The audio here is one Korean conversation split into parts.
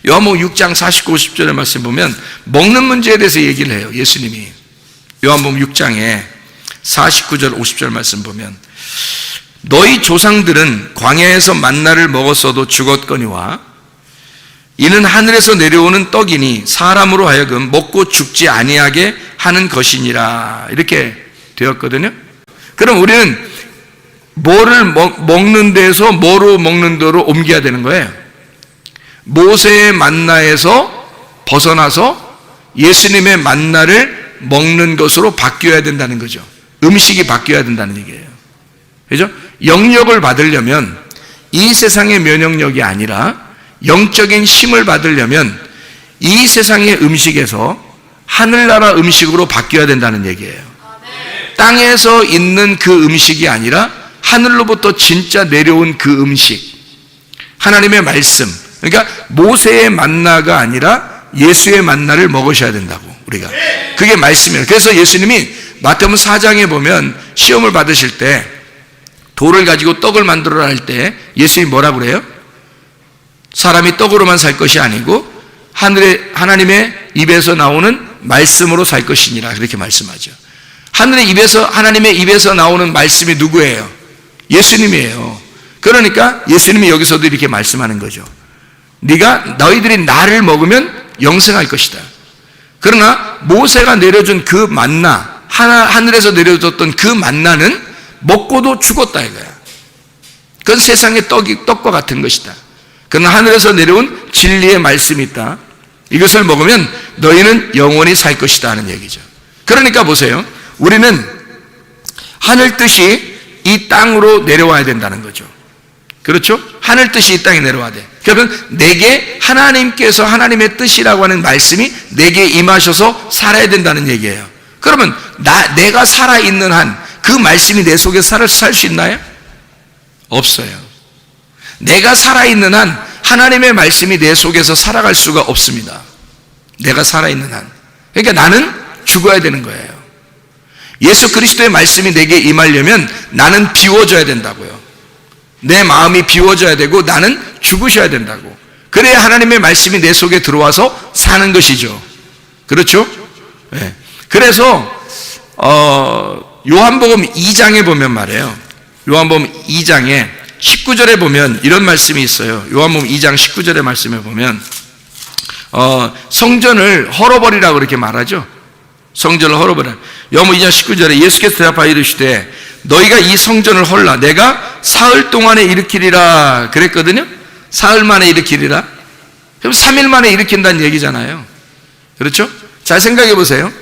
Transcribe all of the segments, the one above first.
요한복음 6장 49, 50절의 말씀 보면 먹는 문제에 대해서 얘기를 해요. 예수님이 요한복음 6장에 49절 50절 말씀 보면 너희 조상들은 광야에서 만나를 먹었어도 죽었거니와 이는 하늘에서 내려오는 떡이니 사람으로 하여금 먹고 죽지 아니하게 하는 것이니라 이렇게 되었거든요. 그럼 우리는 뭐를 먹는 데서 뭐로 먹는 데로 옮겨야 되는 거예요. 모세의 만나에서 벗어나서 예수님의 만나를 먹는 것으로 바뀌어야 된다는 거죠. 음식이 바뀌어야 된다는 얘기예요. 그죠? 영역을 받으려면 이 세상의 면역력이 아니라 영적인 힘을 받으려면 이 세상의 음식에서 하늘나라 음식으로 바뀌어야 된다는 얘기예요. 땅에서 있는 그 음식이 아니라 하늘로부터 진짜 내려온 그 음식, 하나님의 말씀, 그러니까 모세의 만나가 아니라 예수의 만나를 먹으셔야 된다고 우리가. 그게 말씀이에요. 그래서 예수님이 마태복음 4장에 보면 시험을 받으실 때 돌을 가지고 떡을 만들어라 할 때 예수님이 뭐라고 그래요? 사람이 떡으로만 살 것이 아니고 하나님의 입에서 나오는 말씀으로 살 것이니라 그렇게 말씀하죠. 하나님의 입에서 나오는 말씀이 누구예요? 예수님이에요. 그러니까 예수님이 여기서도 이렇게 말씀하는 거죠. 너희들이 나를 먹으면 영생할 것이다. 그러나 모세가 내려준 그 만나, 하늘에서 내려줬던 그 만나는 먹고도 죽었다 이거야. 그건 세상의 떡과 같은 것이다. 그러나 하늘에서 내려온 진리의 말씀이 있다. 이것을 먹으면 너희는 영원히 살 것이다 하는 얘기죠. 그러니까 보세요. 우리는 하늘 뜻이 이 땅으로 내려와야 된다는 거죠. 그렇죠? 하늘 뜻이 이 땅에 내려와야 돼. 그러면 내게 하나님께서 하나님의 뜻이라고 하는 말씀이 내게 임하셔서 살아야 된다는 얘기예요. 그러면 내가 살아있는 한 그 말씀이 내 속에서 살 수 있나요? 없어요. 내가 살아있는 한 하나님의 말씀이 내 속에서 살아갈 수가 없습니다. 내가 살아있는 한. 그러니까 나는 죽어야 되는 거예요. 예수 그리스도의 말씀이 내게 임하려면 나는 비워져야 된다고요. 내 마음이 비워져야 되고 나는 죽으셔야 된다고. 그래야 하나님의 말씀이 내 속에 들어와서 사는 것이죠. 그렇죠? 네. 그래서 요한복음 2장에 보면 말이에요. 요한복음 2장에 19절에 보면 이런 말씀이 있어요. 요한복음 2장 19절의 말씀에 보면 성전을 헐어버리라고 그렇게 말하죠. 성전을 헐어버려. 요한복음 2장 19절에 예수께서 대답하여 이르시되 너희가 이 성전을 헐라 내가 사흘 동안에 일으키리라 그랬거든요. 사흘 만에 일으키리라. 그럼 3일 만에 일으킨다는 얘기잖아요. 그렇죠? 잘 생각해 보세요.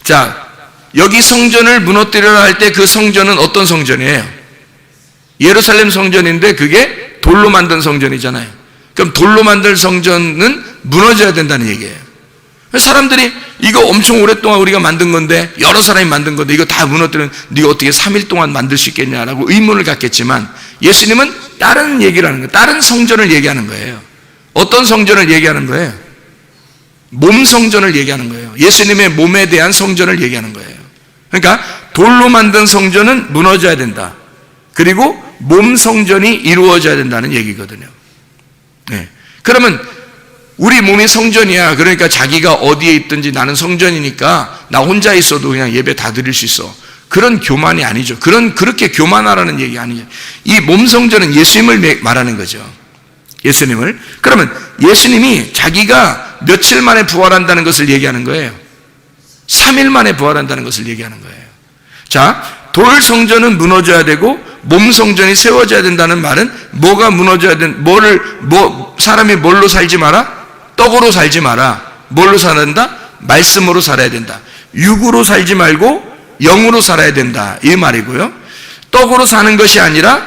자, 여기 성전을 무너뜨리라 할 때 그 성전은 어떤 성전이에요? 예루살렘 성전인데 그게 돌로 만든 성전이잖아요. 그럼 돌로 만든 성전은 무너져야 된다는 얘기예요. 사람들이 이거 엄청 오랫동안 우리가 만든 건데 여러 사람이 만든 건데 이거 다 무너뜨리면 네가 어떻게 3일 동안 만들 수 있겠냐라고 의문을 갖겠지만 예수님은 다른 얘기를 하는 거예요. 다른 성전을 얘기하는 거예요. 어떤 성전을 얘기하는 거예요? 몸 성전을 얘기하는 거예요. 예수님의 몸에 대한 성전을 얘기하는 거예요. 그러니까 돌로 만든 성전은 무너져야 된다. 그리고 몸 성전이 이루어져야 된다는 얘기거든요. 네. 그러면 우리 몸이 성전이야. 그러니까 자기가 어디에 있든지 나는 성전이니까 나 혼자 있어도 그냥 예배 다 드릴 수 있어. 그런 교만이 아니죠. 그렇게 교만하라는 얘기 아니죠. 이 몸 성전은 예수님을 말하는 거죠. 예수님을. 그러면 예수님이 자기가 며칠 만에 부활한다는 것을 얘기하는 거예요. 3일 만에 부활한다는 것을 얘기하는 거예요. 자, 돌 성전은 무너져야 되고 몸 성전이 세워져야 된다는 말은 뭐가 무너져야 사람이 뭘로 살지 마라? 떡으로 살지 마라. 뭘로 살아야 된다? 말씀으로 살아야 된다. 육으로 살지 말고 영으로 살아야 된다. 이 말이고요. 떡으로 사는 것이 아니라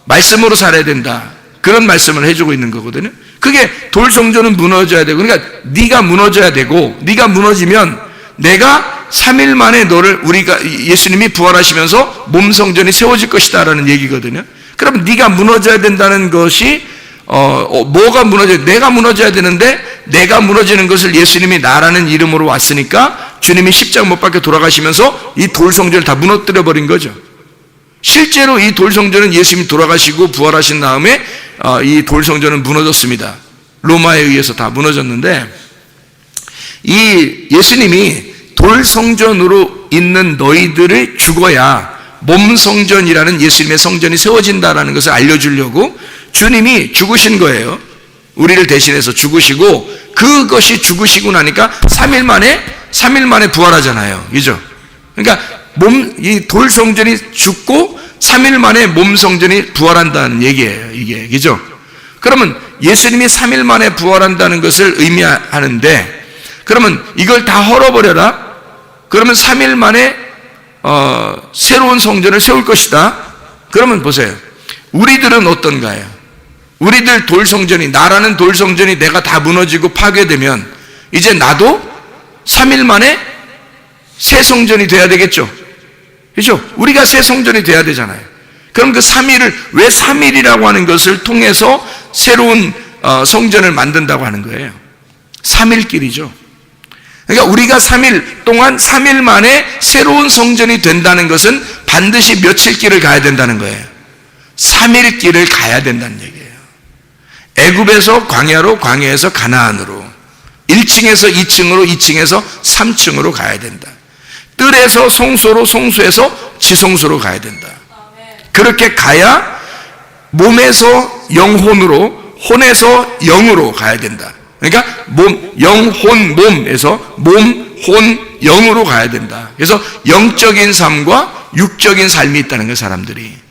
말씀으로 살아야 된다. 그런 말씀을 해주고 있는 거거든요. 그게 돌 성전은 무너져야 되고, 그러니까 네가 무너져야 되고, 네가 무너지면 내가 3일 만에 예수님이 부활하시면서 몸 성전이 세워질 것이다라는 얘기거든요. 그럼 네가 무너져야 된다는 것이 뭐가 무너져야? 내가 무너져야 되는데 내가 무너지는 것을 예수님이 나라는 이름으로 왔으니까 주님이 십자가 못 박혀 돌아가시면서 이 돌 성전을 다 무너뜨려 버린 거죠. 실제로 이 돌 성전은 예수님이 돌아가시고 부활하신 다음에 이 돌성전은 무너졌습니다. 로마에 의해서 다 무너졌는데, 이 예수님이 돌성전으로 있는 너희들을 죽어야 몸성전이라는 예수님의 성전이 세워진다라는 것을 알려주려고 주님이 죽으신 거예요. 우리를 대신해서 죽으시고, 그것이 죽으시고 나니까 3일 만에 부활하잖아요. 그죠? 그러니까 이 돌성전이 죽고 3일 만에 몸성전이 부활한다는 얘기예요. 이게. 그죠? 그러면 예수님이 3일 만에 부활한다는 것을 의미하는데, 그러면 이걸 다 헐어버려라? 그러면 3일 만에 새로운 성전을 세울 것이다. 그러면 보세요. 우리들은 어떤가요? 우리들 돌성전이, 나라는 돌성전이 내가 다 무너지고 파괴되면 이제 나도 3일 만에 새 성전이 돼야 되겠죠. 그렇죠? 우리가 새 성전이 돼야 되잖아요. 그럼 그 3일을, 왜 3일이라고 하는 것을 통해서 새로운 성전을 만든다고 하는 거예요? 3일길이죠. 그러니까 우리가 3일 동안 3일 만에 새로운 성전이 된다는 것은 반드시 며칠 길을 가야 된다는 거예요. 3일 길을 가야 된다는 얘기예요. 애굽에서 광야로, 광야에서 가나안으로, 1층에서 2층으로, 2층에서 3층으로 가야 된다. 뜰에서 송소로, 송소에서 지송소로 가야 된다. 그렇게 가야 몸에서 영혼으로, 혼에서 영으로 가야 된다. 그러니까 영혼, 몸에서 몸, 혼, 영으로 가야 된다. 그래서 영적인 삶과 육적인 삶이 있다는 거예요, 사람들이.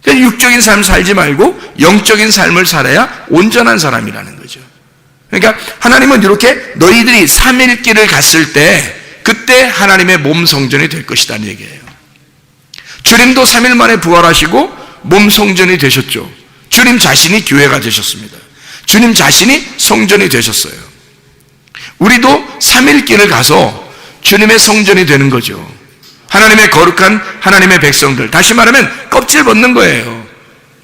그래서 육적인 삶 살지 말고 영적인 삶을 살아야 온전한 사람이라는 거죠. 그러니까 하나님은 이렇게 너희들이 3일 길을 갔을 때 그때 하나님의 몸 성전이 될 것이라는 얘기예요. 주님도 3일 만에 부활하시고 몸 성전이 되셨죠. 주님 자신이 교회가 되셨습니다. 주님 자신이 성전이 되셨어요. 우리도 3일 길을 가서 주님의 성전이 되는 거죠. 하나님의 거룩한 하나님의 백성들, 다시 말하면 껍질 벗는 거예요.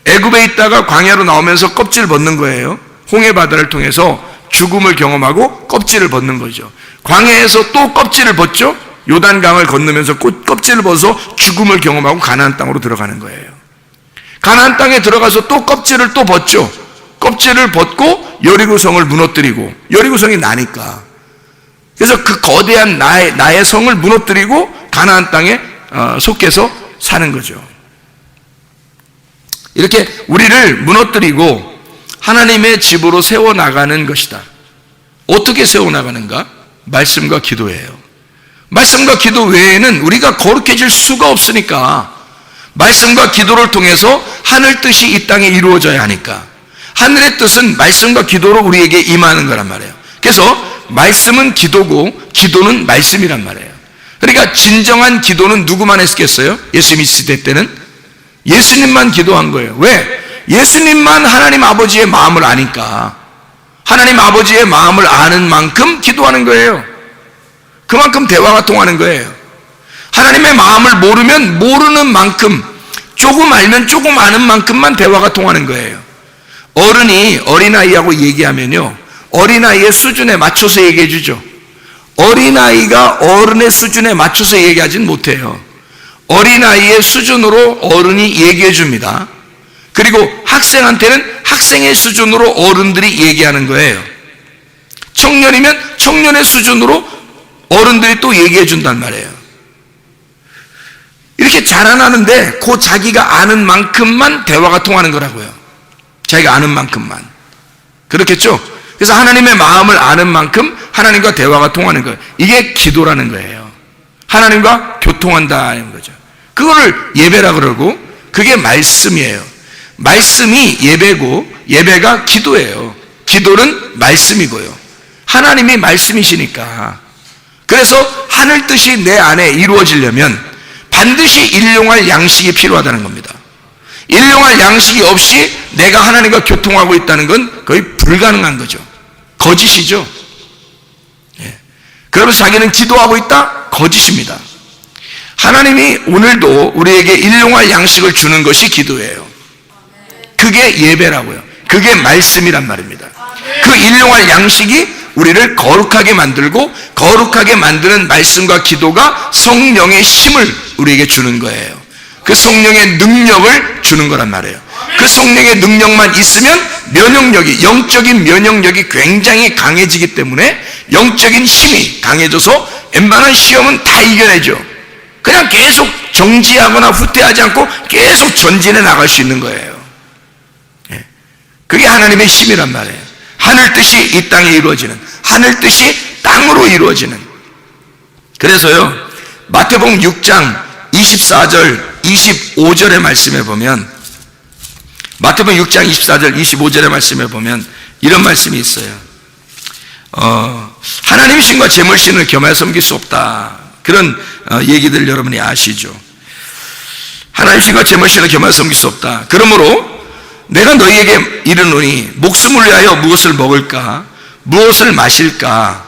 애굽에 있다가 광야로 나오면서 껍질 벗는 거예요. 홍해 바다를 통해서 죽음을 경험하고 껍질을 벗는 거죠. 광야에서 또 껍질을 벗죠. 요단강을 건너면서 껍질을 벗어서 죽음을 경험하고 가나안 땅으로 들어가는 거예요. 가나안 땅에 들어가서 또 껍질을 또 벗죠. 껍질을 벗고 여리고성을 무너뜨리고, 여리고성이 나니까. 그래서 그 거대한 나의 성을 무너뜨리고 가나안 땅에 속해서 사는 거죠. 이렇게 우리를 무너뜨리고 하나님의 집으로 세워나가는 것이다. 어떻게 세워나가는가? 말씀과 기도예요. 말씀과 기도 외에는 우리가 거룩해질 수가 없으니까, 말씀과 기도를 통해서 하늘 뜻이 이 땅에 이루어져야 하니까, 하늘의 뜻은 말씀과 기도로 우리에게 임하는 거란 말이에요. 그래서 말씀은 기도고 기도는 말씀이란 말이에요. 그러니까 진정한 기도는 누구만 했겠어요? 예수님이 시대 때는 예수님만 기도한 거예요. 왜? 예수님만 하나님 아버지의 마음을 아니까, 하나님 아버지의 마음을 아는 만큼 기도하는 거예요. 그만큼 대화가 통하는 거예요. 하나님의 마음을 모르면 모르는 만큼, 조금 알면 조금 아는 만큼만 대화가 통하는 거예요. 어른이 어린아이하고 얘기하면요, 어린아이의 수준에 맞춰서 얘기해 주죠. 어린아이가 어른의 수준에 맞춰서 얘기하진 못해요. 어린아이의 수준으로 어른이 얘기해 줍니다. 그리고 학생한테는 학생의 수준으로 어른들이 얘기하는 거예요. 청년이면 청년의 수준으로 어른들이 또 얘기해 준단 말이에요. 이렇게 자라나는데 그 자기가 아는 만큼만 대화가 통하는 거라고요. 자기가 아는 만큼만. 그렇겠죠? 그래서 하나님의 마음을 아는 만큼 하나님과 대화가 통하는 거예요. 이게 기도라는 거예요. 하나님과 교통한다는 거죠. 그거를 예배라 그러고, 그게 말씀이에요. 말씀이 예배고 예배가 기도예요. 기도는 말씀이고요. 하나님이 말씀이시니까. 그래서 하늘 뜻이 내 안에 이루어지려면 반드시 일용할 양식이 필요하다는 겁니다. 일용할 양식이 없이 내가 하나님과 교통하고 있다는 건 거의 불가능한 거죠. 거짓이죠. 예. 그러면서 자기는 기도하고 있다? 거짓입니다. 하나님이 오늘도 우리에게 일용할 양식을 주는 것이 기도예요. 그게 예배라고요. 그게 말씀이란 말입니다. 그 일용할 양식이 우리를 거룩하게 만들고, 거룩하게 만드는 말씀과 기도가 성령의 힘을 우리에게 주는 거예요. 그 성령의 능력을 주는 거란 말이에요. 그 성령의 능력만 있으면 면역력이, 영적인 면역력이 굉장히 강해지기 때문에 영적인 힘이 강해져서 웬만한 시험은 다 이겨내죠. 그냥 계속 정지하거나 후퇴하지 않고 계속 전진해 나갈 수 있는 거예요. 그게 하나님의 힘이란 말이에요. 하늘 뜻이 이 땅에 이루어지는, 하늘 뜻이 땅으로 이루어지는. 그래서요, 마태복음 6장 24절 25절의 말씀에 보면, 마태복음 6장 24절 25절의 말씀에 보면 이런 말씀이 있어요. 하나님 신과 재물 신을 겸하여 섬길 수 없다. 그런 얘기들 여러분이 아시죠. 하나님 신과 재물 신을 겸하여 섬길 수 없다. 그러므로 내가 너희에게 이르노니 목숨을 위하여 무엇을 먹을까, 무엇을 마실까,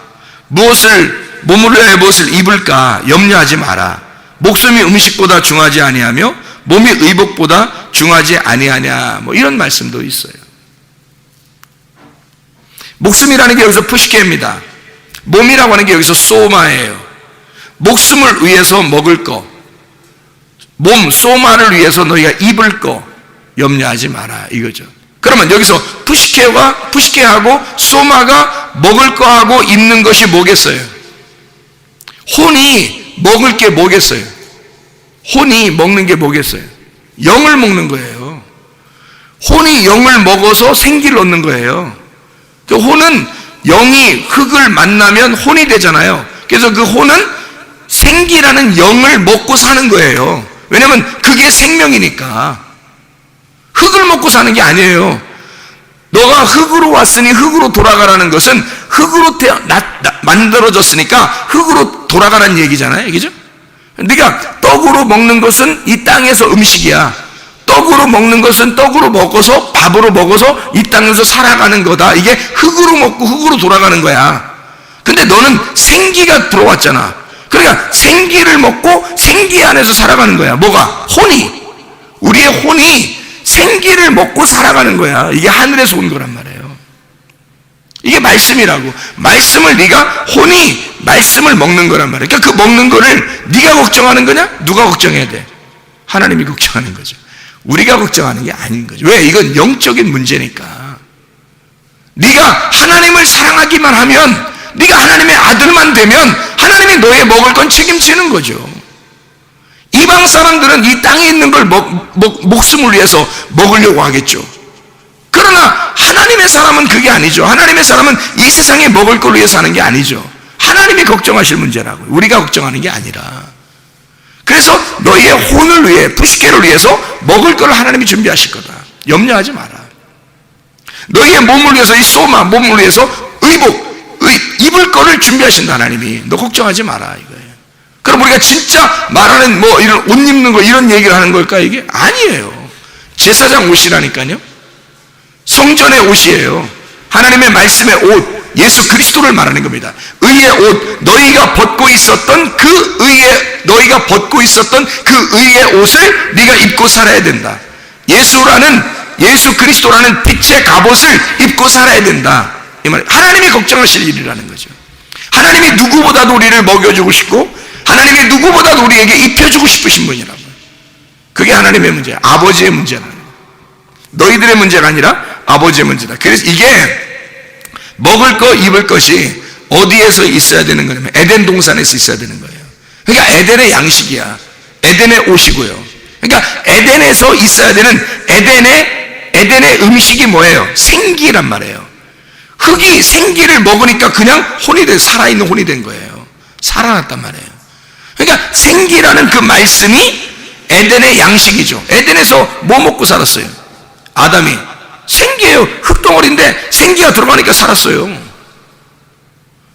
몸을 위하여 무엇을 입을까 염려하지 마라. 목숨이 음식보다 중하지 아니하며 몸이 의복보다 중하지 아니하냐. 뭐 이런 말씀도 있어요. 목숨이라는 게 여기서 푸시케입니다. 몸이라고 하는 게 여기서 소마예요. 목숨을 위해서 먹을 거, 몸, 소마를 위해서 너희가 입을 거 염려하지 마라 이거죠. 그러면 여기서 푸시케하고 소마가 먹을 거하고 입는 것이 뭐겠어요? 혼이 먹을 게 뭐겠어요? 혼이 먹는 게 뭐겠어요? 영을 먹는 거예요. 혼이 영을 먹어서 생기를 얻는 거예요. 그 혼은 영이 흙을 만나면 혼이 되잖아요. 그래서 그 혼은 생기라는 영을 먹고 사는 거예요. 왜냐하면 그게 생명이니까. 흙을 먹고 사는 게 아니에요. 너가 흙으로 왔으니 흙으로 돌아가라는 것은 흙으로 만들어졌으니까 흙으로 돌아가라는 얘기잖아요. 그죠? 네가 떡으로 먹는 것은 이 땅에서 음식이야. 떡으로 먹는 것은 떡으로 먹어서 밥으로 먹어서 이 땅에서 살아가는 거다. 이게 흙으로 먹고 흙으로 돌아가는 거야. 근데 너는 생기가 들어왔잖아. 그러니까 생기를 먹고 생기 안에서 살아가는 거야. 뭐가? 혼이. 우리의 혼이 생기를 먹고 살아가는 거야. 이게 하늘에서 온 거란 말이에요. 이게 말씀이라고. 말씀을 네가 혼이 말씀을 먹는 거란 말이에요. 그러니까 그 먹는 거를 네가 걱정하는 거냐? 누가 걱정해야 돼? 하나님이 걱정하는 거죠. 우리가 걱정하는 게 아닌 거죠. 왜? 이건 영적인 문제니까. 네가 하나님을 사랑하기만 하면, 네가 하나님의 아들만 되면 하나님이 너의 먹을 건 책임지는 거죠. 이방 사람들은 이 땅에 있는 걸 목숨을 위해서 먹으려고 하겠죠. 그러나 하나님의 사람은 그게 아니죠. 하나님의 사람은 이 세상에 먹을 걸 위해서 하는 게 아니죠. 하나님이 걱정하실 문제라고요. 우리가 걱정하는 게 아니라. 그래서 너희의 혼을 위해, 푸시케를 위해서 먹을 걸 하나님이 준비하실 거다. 염려하지 마라. 너희의 몸을 위해서, 이 소마, 몸을 위해서 입을 거를 준비하신다, 하나님이. 너 걱정하지 마라, 이거예요. 그럼 우리가 진짜 말하는 이런 옷 입는 거, 이런 얘기를 하는 걸까, 이게? 아니에요. 제사장 옷이라니까요. 성전의 옷이에요. 하나님의 말씀의 옷, 예수 그리스도를 말하는 겁니다. 의의 옷, 너희가 벗고 있었던 그 의의 옷을 네가 입고 살아야 된다. 예수 그리스도라는 빛의 갑옷을 입고 살아야 된다. 이 말. 하나님이 걱정하실 일이라는 거죠. 하나님이 누구보다도 우리를 먹여주고 싶고, 하나님이 누구보다도 우리에게 입혀주고 싶으신 분이라고. 그게 하나님의 문제야. 아버지의 문제라는 거예요. 너희들의 문제가 아니라 아버지의 문제다. 그래서 이게 먹을 거, 입을 것이 어디에서 있어야 되는 거냐면 에덴 동산에서 있어야 되는 거예요. 그러니까 에덴의 양식이야. 에덴의 옷이고요. 그러니까 에덴에서 있어야 되는 에덴의 음식이 뭐예요? 생기란 말이에요. 흙이 생기를 먹으니까 그냥 혼이 돼, 살아있는 혼이 된 거예요. 살아났단 말이에요. 그러니까 생기라는 그 말씀이 에덴의 양식이죠. 에덴에서 뭐 먹고 살았어요? 아담이. 생기예요. 흙덩어리인데 생기가 들어가니까 살았어요.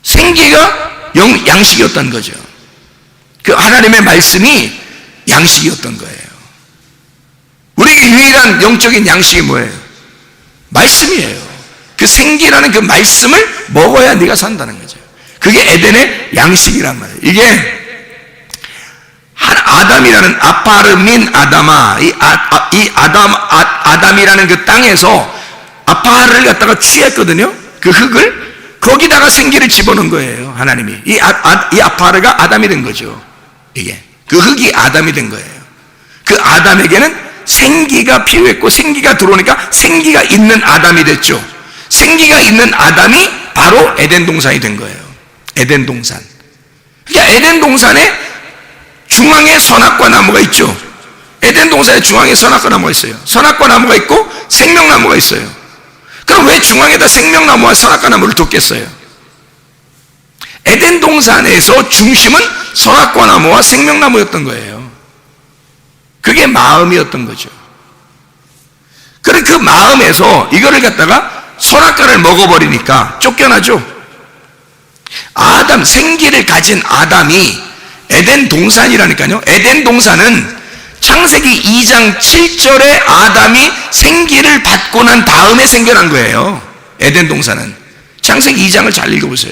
생기가 양식이었던 거죠. 그 하나님의 말씀이 양식이었던 거예요. 우리에게 유일한 영적인 양식이 뭐예요? 말씀이에요. 그 생기라는 그 말씀을 먹어야 네가 산다는 거죠. 그게 에덴의 양식이란 말이에요. 이게 아담이라는 아파르민 아담아, 아담이라는 그 땅에서 아파를 갖다가 취했거든요. 그 흙을 거기다가 생기를 집어넣은 거예요. 하나님이 이 아파르가 아담이 된 거죠. 이게 그 흙이 아담이 된 거예요. 그 아담에게는 생기가 필요했고 생기가 들어오니까 생기가 있는 아담이 됐죠. 생기가 있는 아담이 바로 에덴 동산이 된 거예요. 에덴 동산. 그러니까 에덴 동산에 중앙에 선악과 나무가 있죠. 에덴 동산의 중앙에 선악과 나무가 있어요. 선악과 나무가 있고 생명나무가 있어요. 그럼 왜 중앙에다 생명나무와 선악과 나무를 뒀겠어요? 에덴 동산에서 중심은 선악과 나무와 생명나무였던 거예요. 그게 마음이었던 거죠. 그래, 그 마음에서 이거를 갖다가 선악과를 먹어버리니까 쫓겨나죠. 아담, 생기를 가진 아담이 에덴 동산이라니까요. 에덴 동산은 창세기 2장 7절에 아담이 생기를 받고 난 다음에 생겨난 거예요. 에덴 동산은. 창세기 2장을 잘 읽어보세요.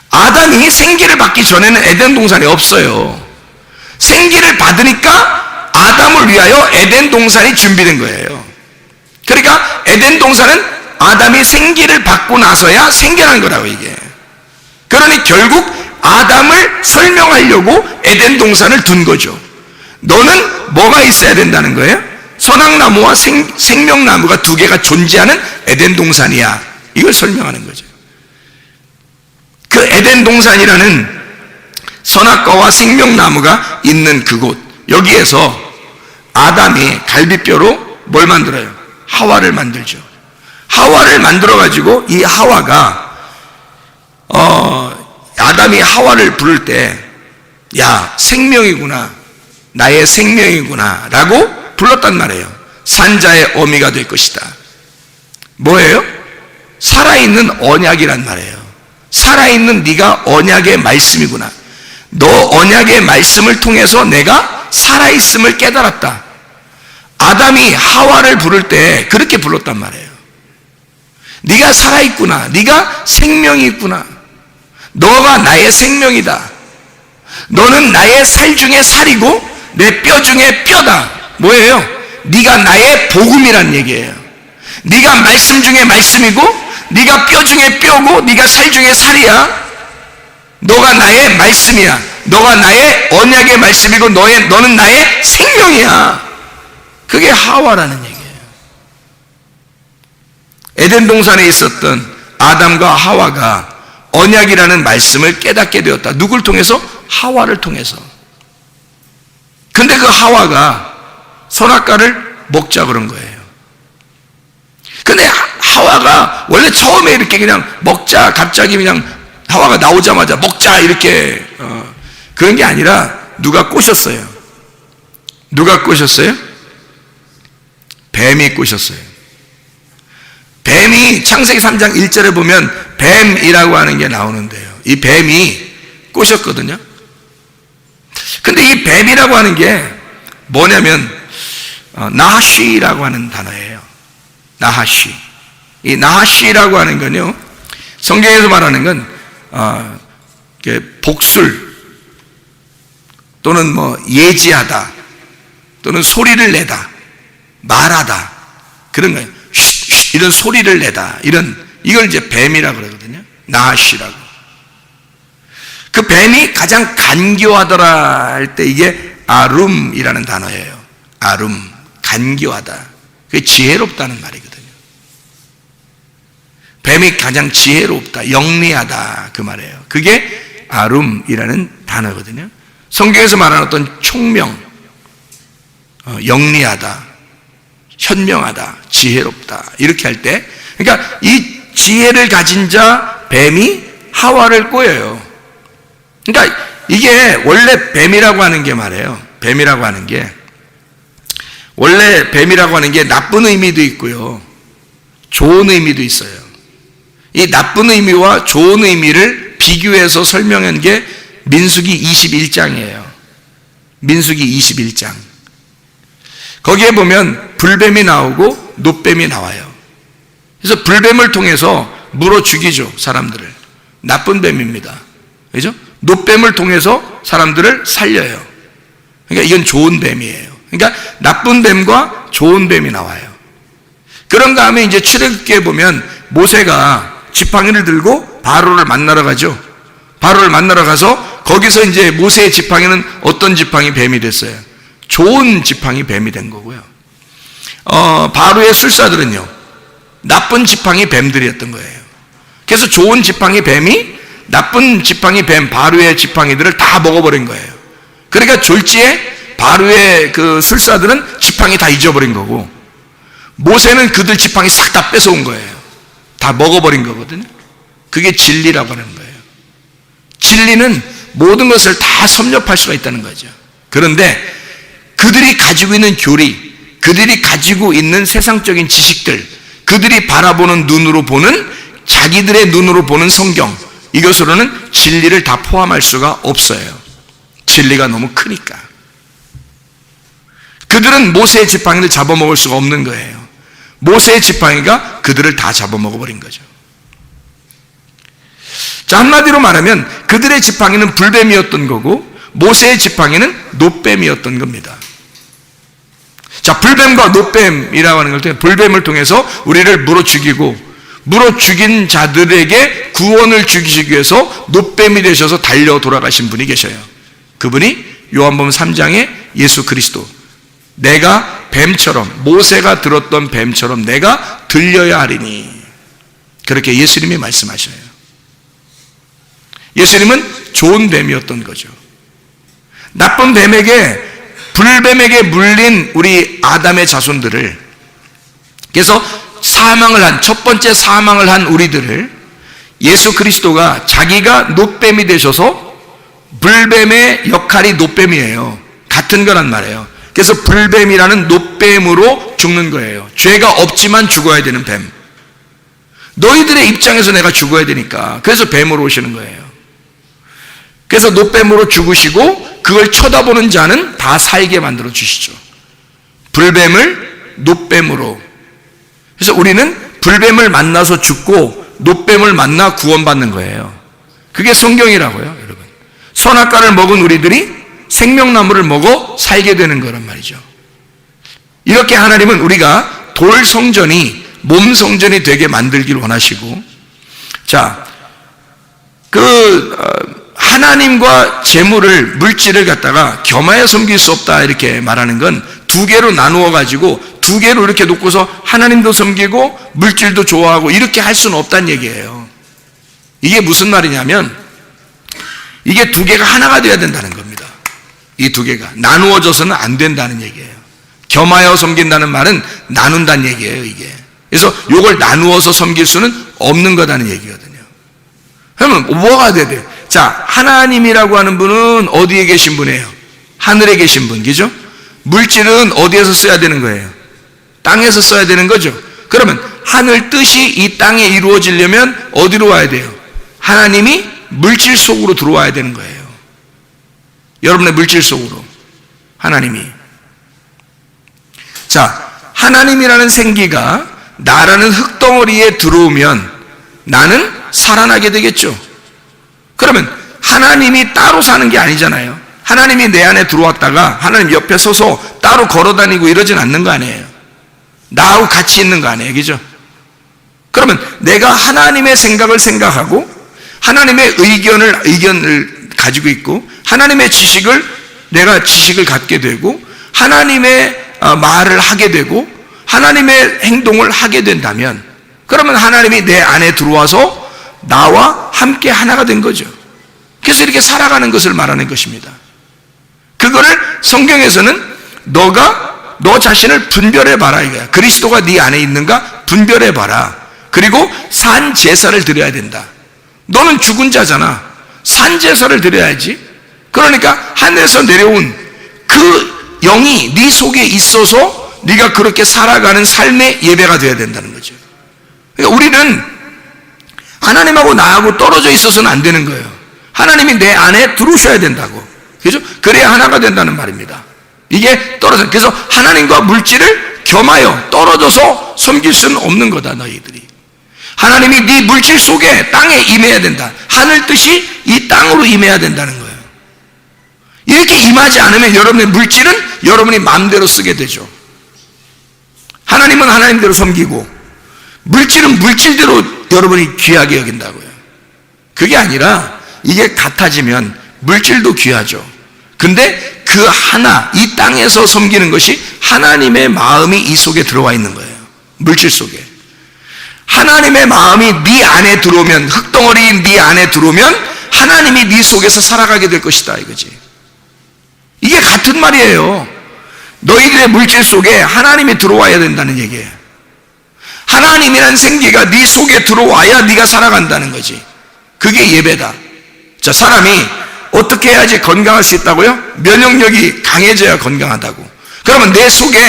아담이 생기를 받기 전에는 에덴 동산이 없어요. 생기를 받으니까 아담을 위하여 에덴 동산이 준비된 거예요. 그러니까 에덴 동산은 아담이 생기를 받고 나서야 생겨난 거라고, 이게. 그러니 결국 아담을 설명하려고 에덴 동산을 둔 거죠. 너는 뭐가 있어야 된다는 거예요? 선악나무와 생명나무가 두 개가 존재하는 에덴 동산이야. 이걸 설명하는 거죠. 그 에덴 동산이라는 선악과와 생명나무가 있는 그곳, 여기에서 아담이 갈비뼈로 뭘 만들어요? 하와를 만들죠. 하와를 만들어가지고 이 하와가 아담이 하와를 부를 때, 야, 생명이구나, 나의 생명이구나 라고 불렀단 말이에요. 산자의 어미가 될 것이다. 뭐예요? 살아있는 언약이란 말이에요. 살아있는 네가 언약의 말씀이구나. 너 언약의 말씀을 통해서 내가 살아있음을 깨달았다. 아담이 하와를 부를 때 그렇게 불렀단 말이에요. 네가 살아있구나. 네가 생명이 있구나. 너가 나의 생명이다. 너는 나의 살 중에 살이고 내 뼈 중에 뼈다. 뭐예요? 네가 나의 복음이란 얘기예요. 네가 말씀 중에 말씀이고 네가 뼈 중에 뼈고 네가 살 중에 살이야. 너가 나의 말씀이야. 너가 나의 언약의 말씀이고 너는 나의 생명이야. 그게 하와라는 얘기예요. 에덴 동산에 있었던 아담과 하와가 언약이라는 말씀을 깨닫게 되었다. 누굴 통해서? 하와를 통해서. 근데 그 하와가 선악과를 먹자 그런 거예요. 근데 하와가 원래 처음에 이렇게 그냥 먹자, 갑자기 그냥 하와가 나오자마자 먹자 이렇게 그런 게 아니라 누가 꼬셨어요. 누가 꼬셨어요? 뱀이 꼬셨어요. 뱀이 창세기 3장 1절에 보면 뱀이라고 하는 게 나오는데요. 이 뱀이 꼬셨거든요. 근데 이 뱀이라고 하는 게 뭐냐면 나하시라고 하는 단어예요. 나하시. 이 나하시라고 하는 건요, 성경에서 말하는 건 복술 또는 뭐 예지하다 또는 소리를 내다, 말하다, 그런 거예요. 쉿, 이런 소리를 내다, 이걸 이제 뱀이라고 그러거든요. 나하시라고. 그 뱀이 가장 간교하더라 할 때 이게 아룸이라는 단어예요. 아룸, 간교하다. 그게 지혜롭다는 말이거든요. 뱀이 가장 지혜롭다, 영리하다, 그 말이에요. 그게 아룸이라는 단어거든요. 성경에서 말하는 어떤 총명, 영리하다, 현명하다, 지혜롭다, 이렇게 할 때, 그러니까 이 지혜를 가진 자 뱀이 하와를 꼬여요. 그러니까 이게 원래 뱀이라고 하는 게 말이에요. 뱀이라고 하는 게 원래 뱀이라고 하는 게 나쁜 의미도 있고요, 좋은 의미도 있어요. 이 나쁜 의미와 좋은 의미를 비교해서 설명한 게 민수기 21장이에요. 민수기 21장. 거기에 보면 불뱀이 나오고 놋뱀이 나와요. 그래서 불뱀을 통해서 물어 죽이죠, 사람들을. 나쁜 뱀입니다. 그죠? 놋뱀을 통해서 사람들을 살려요. 그러니까 이건 좋은 뱀이에요. 그러니까 나쁜 뱀과 좋은 뱀이 나와요. 그런 다음에 이제 출애굽기에 보면 모세가 지팡이를 들고 바로를 만나러 가죠. 바로를 만나러 가서 거기서 이제 모세의 지팡이는 어떤 지팡이? 뱀이 됐어요. 좋은 지팡이 뱀이 된 거고요. 바로의 술사들은요, 나쁜 지팡이 뱀들이었던 거예요. 그래서 좋은 지팡이 뱀이 나쁜 지팡이 뱀 바로의 지팡이들을 다 먹어버린 거예요. 그러니까 졸지에 바로의 그 술사들은 지팡이 다 잊어버린 거고, 모세는 그들 지팡이 싹 다 뺏어온 거예요. 다 먹어버린 거거든요. 그게 진리라고 하는 거예요. 진리는 모든 것을 다 섭렵할 수가 있다는 거죠. 그런데 그들이 가지고 있는 교리, 그들이 가지고 있는 세상적인 지식들, 그들이 바라보는 눈으로 보는, 자기들의 눈으로 보는 성경, 이것으로는 진리를 다 포함할 수가 없어요. 진리가 너무 크니까. 그들은 모세의 지팡이를 잡아먹을 수가 없는 거예요. 모세의 지팡이가 그들을 다 잡아먹어버린 거죠. 자, 한마디로 말하면 그들의 지팡이는 불뱀이었던 거고, 모세의 지팡이는 놋뱀이었던 겁니다. 자, 불뱀과 놋뱀이라고 하는 걸 통해, 불뱀을 통해서 우리를 물어 죽이고, 물어 죽인 자들에게 구원을 주시기 위해서 놋뱀이 되셔서 달려 돌아가신 분이 계셔요. 그분이 요한복음 3장에 예수 그리스도, 내가 뱀처럼, 모세가 들었던 뱀처럼 내가 들려야 하리니, 그렇게 예수님이 말씀하셔요. 예수님은 좋은 뱀이었던 거죠. 나쁜 뱀에게, 불뱀에게 물린 우리 아담의 자손들을, 그래서 사망을 한, 첫 번째 사망을 한 우리들을 예수 그리스도가 자기가 놋뱀이 되셔서, 불뱀의 역할이 놋뱀이에요. 같은 거란 말이에요. 그래서 불뱀이라는 놋뱀으로 죽는 거예요. 죄가 없지만 죽어야 되는 뱀. 너희들의 입장에서 내가 죽어야 되니까, 그래서 뱀으로 오시는 거예요. 그래서 놋뱀으로 죽으시고, 그걸 쳐다보는 자는 다 살게 만들어 주시죠. 불뱀을 놋뱀으로. 그래서 우리는 불뱀을 만나서 죽고 놋뱀을 만나 구원받는 거예요. 그게 성경이라고요, 여러분. 선악과를 먹은 우리들이 생명나무를 먹어 살게 되는 거란 말이죠. 이렇게 하나님은 우리가 돌 성전이 몸 성전이 되게 만들기를 원하시고, 자, 하나님과 재물을, 물질을 갖다가 겸하여 섬길 수 없다 이렇게 말하는 건 두 개로 나누어 가지고 두 개로 이렇게 놓고서 하나님도 섬기고 물질도 좋아하고 이렇게 할 수는 없다는 얘기예요. 이게 무슨 말이냐면, 이게 두 개가 하나가 되어야 된다는 겁니다. 이 두 개가 나누어져서는 안 된다는 얘기예요. 겸하여 섬긴다는 말은 나눈다는 얘기예요, 이게. 그래서 이걸 나누어서 섬길 수는 없는 거다는 얘기거든요. 그러면 뭐가 돼야 돼요? 자, 하나님이라고 하는 분은 어디에 계신 분이에요? 하늘에 계신 분, 그죠? 물질은 어디에서 써야 되는 거예요? 땅에서 써야 되는 거죠. 그러면 하늘 뜻이 이 땅에 이루어지려면 어디로 와야 돼요? 하나님이 물질 속으로 들어와야 되는 거예요. 여러분의 물질 속으로 하나님이. 자, 하나님이라는 생기가 나라는 흙덩어리에 들어오면 나는 살아나게 되겠죠. 그러면 하나님이 따로 사는 게 아니잖아요. 하나님이 내 안에 들어왔다가 하나님 옆에 서서 따로 걸어다니고 이러진 않는 거 아니에요. 나하고 같이 있는 거 아니에요, 그죠? 그러면 내가 하나님의 생각을 생각하고 하나님의 의견을 가지고 있고, 하나님의 내가 지식을 갖게 되고, 하나님의 말을 하게 되고, 하나님의 행동을 하게 된다면, 그러면 하나님이 내 안에 들어와서 나와 함께 하나가 된 거죠. 그래서 이렇게 살아가는 것을 말하는 것입니다. 그거를 성경에서는 너 자신을 분별해봐라 이거야. 그리스도가 네 안에 있는가 분별해봐라. 그리고 산 제사를 드려야 된다. 너는 죽은 자잖아. 산 제사를 드려야지. 그러니까 하늘에서 내려온 그 영이 네 속에 있어서 네가 그렇게 살아가는 삶의 예배가 되어야 된다는 거죠. 그러니까 우리는 하나님하고 나하고 떨어져 있어서는 안 되는 거예요. 하나님이 내 안에 들어오셔야 된다고. 그죠? 그래야 하나가 된다는 말입니다. 이게 그래서 하나님과 물질을 겸하여 떨어져서 섬길 수는 없는 거다, 너희들이. 하나님이 네 물질 속에 땅에 임해야 된다. 하늘 뜻이 이 땅으로 임해야 된다는 거예요. 이렇게 임하지 않으면 여러분의 물질은 여러분이 마음대로 쓰게 되죠. 하나님은 하나님대로 섬기고 물질은 물질대로 여러분이 귀하게 여긴다고요. 그게 아니라 이게 같아지면 물질도 귀하죠. 근데 그 하나, 이 땅에서 섬기는 것이 하나님의 마음이 이 속에 들어와 있는 거예요. 물질 속에. 하나님의 마음이 네 안에 들어오면, 흙덩어리 네 안에 들어오면 하나님이 네 속에서 살아가게 될 것이다 이거지. 이게 같은 말이에요. 너희들의 물질 속에 하나님이 들어와야 된다는 얘기예요. 하나님이란 생기가 네 속에 들어와야 네가 살아간다는 거지. 그게 예배다. 자, 사람이 어떻게 해야지 건강할 수 있다고요? 면역력이 강해져야 건강하다고. 그러면 내 속에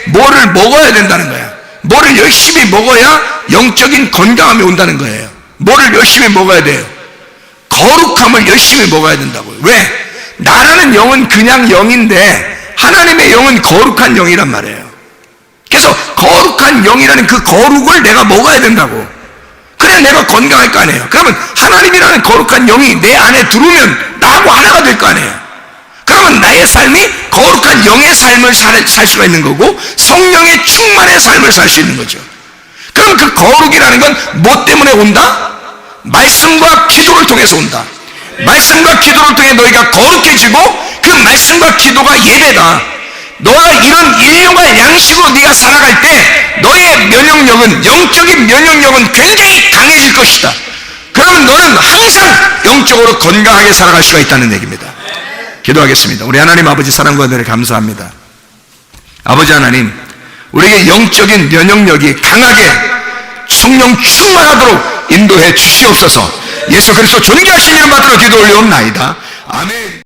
뭐를 먹어야 된다는 거야. 뭐를 열심히 먹어야 영적인 건강함이 온다는 거예요. 뭐를 열심히 먹어야 돼요? 거룩함을 열심히 먹어야 된다고요. 왜? 나라는 영은 그냥 영인데 하나님의 영은 거룩한 영이란 말이에요. 그래서 거룩한 영이라는 그 거룩을 내가 먹어야 된다고. 그래 내가 건강할 거 아니에요. 그러면 하나님이라는 거룩한 영이 내 안에 들어오면 나하고 하나가 될 거 아니에요. 그러면 나의 삶이 거룩한 영의 삶을 살 수가 있는 거고 성령의 충만의 삶을 살 수 있는 거죠. 그럼 그 거룩이라는 건 뭐 때문에 온다? 말씀과 기도를 통해서 온다. 말씀과 기도를 통해 너희가 거룩해지고 그 말씀과 기도가 예배다. 너가 이런 일용할 양식으로 네가 살아갈 때 너의 면역력은, 영적인 면역력은 굉장히 강해질 것이다. 그러면 너는 항상 영적으로 건강하게 살아갈 수가 있다는 얘기입니다. 기도하겠습니다. 우리 하나님 아버지 사랑과 은혜를 감사합니다. 아버지 하나님, 우리에게 영적인 면역력이 강하게 성령 충만하도록 인도해 주시옵소서. 예수 그리스도 존귀하신 이름 받들어 기도 올려옵나이다. 아멘.